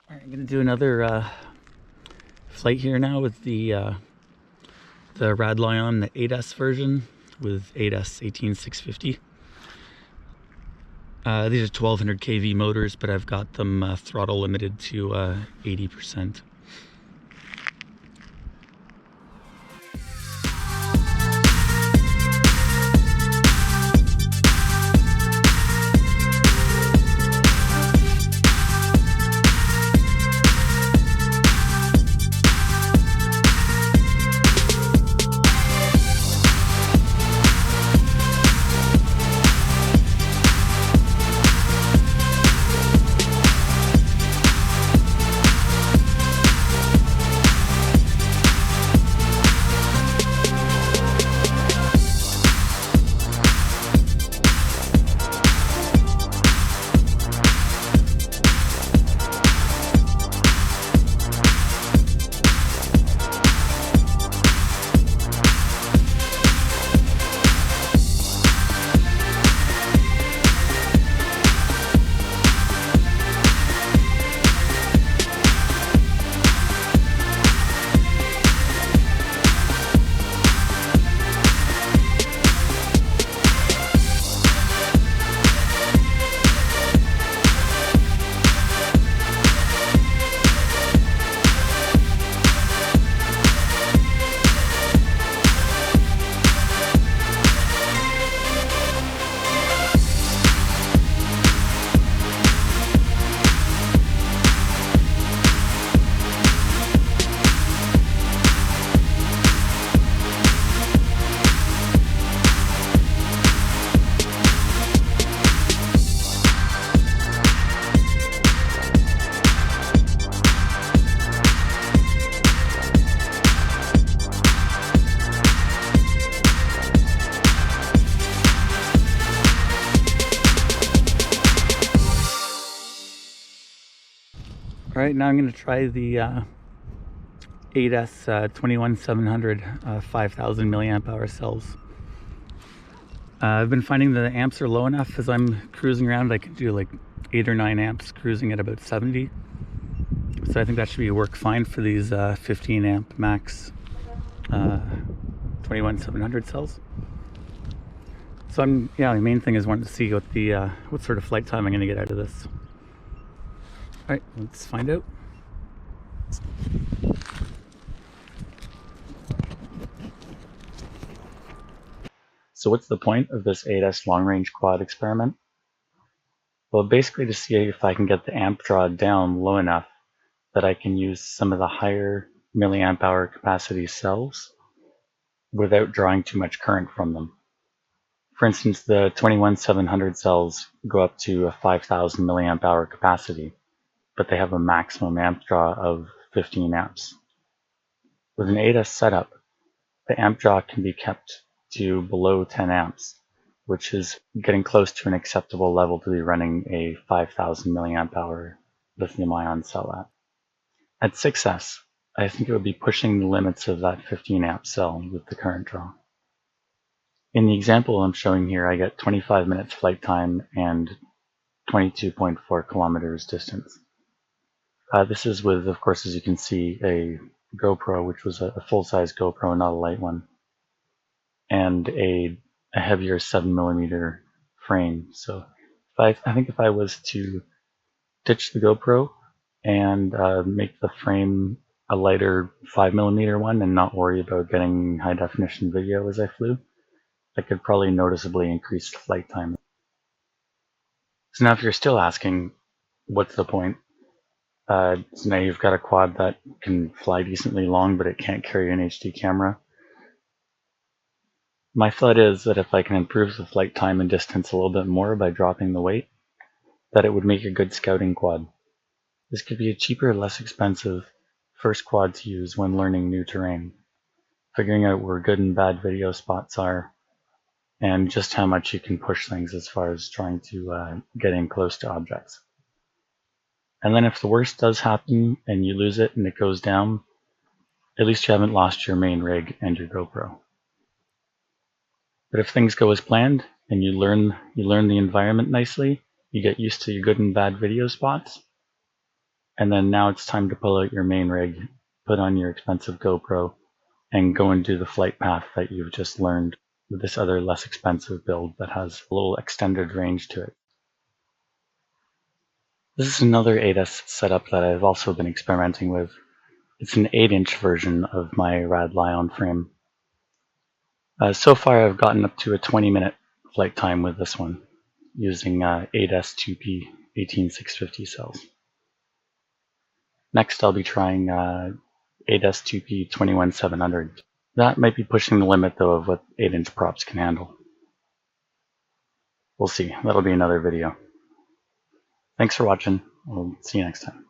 Alright, I'm going to do another flight here now with the Rad Lion, the 8S version with 8S 18650. These are 1200 kV motors, but I've got them throttle limited to 80%. Alright, now I'm going to try the 8S 21700 5000 milliamp hour cells. I've been finding the amps are low enough as I'm cruising around. I can do like 8 or 9 amps cruising at about 70. So I think that should work fine for these 15 amp max 21700 cells. So the main thing is wanting to see what sort of flight time I'm going to get out of this. Alright, let's find out. So what's the point of this 8S long-range quad experiment? Well, basically to see if I can get the amp draw down low enough that I can use some of the higher milliamp hour capacity cells without drawing too much current from them. For instance, the 21700 cells go up to a 5000 milliamp hour capacity, but they have a maximum amp draw of 15 amps. With an 8S setup, the amp draw can be kept to below 10 amps, which is getting close to an acceptable level to be running a 5000 milliamp hour lithium ion cell at. At 6S, I think it would be pushing the limits of that 15 amp cell with the current draw. In the example I'm showing here, I get 25 minutes flight time and 22.4 kilometers distance. This is with, of course, as you can see, a GoPro, which was a full-size GoPro, not a light one, and a heavier 7mm frame. So I think if I was to ditch the GoPro and make the frame a lighter 5mm one and not worry about getting high-definition video as I flew, I could probably noticeably increase the flight time. So now if you're still asking, what's the point? So now you've got a quad that can fly decently long, but it can't carry an HD camera. My thought is that if I can improve the flight time and distance a little bit more by dropping the weight, that it would make a good scouting quad. This could be a cheaper, less expensive first quad to use when learning new terrain, figuring out where good and bad video spots are, and just how much you can push things as far as trying to get in close to objects. And then if the worst does happen and you lose it and it goes down, at least you haven't lost your main rig and your GoPro. But if things go as planned and you learn the environment nicely, you get used to your good and bad video spots, And then now it's time to pull out your main rig, put on your expensive GoPro, and go and do the flight path that you've just learned with this other less expensive build that has a little extended range to it. This is another 8S setup that I've also been experimenting with. It's an 8-inch version of my Rad Lion frame. So far I've gotten up to a 20-minute flight time with this one, using 8S2P 18650 cells. Next I'll be trying 8S2P 21700. That might be pushing the limit though of what 8-inch props can handle. We'll see. That'll be another video. Thanks for watching. We'll see you next time.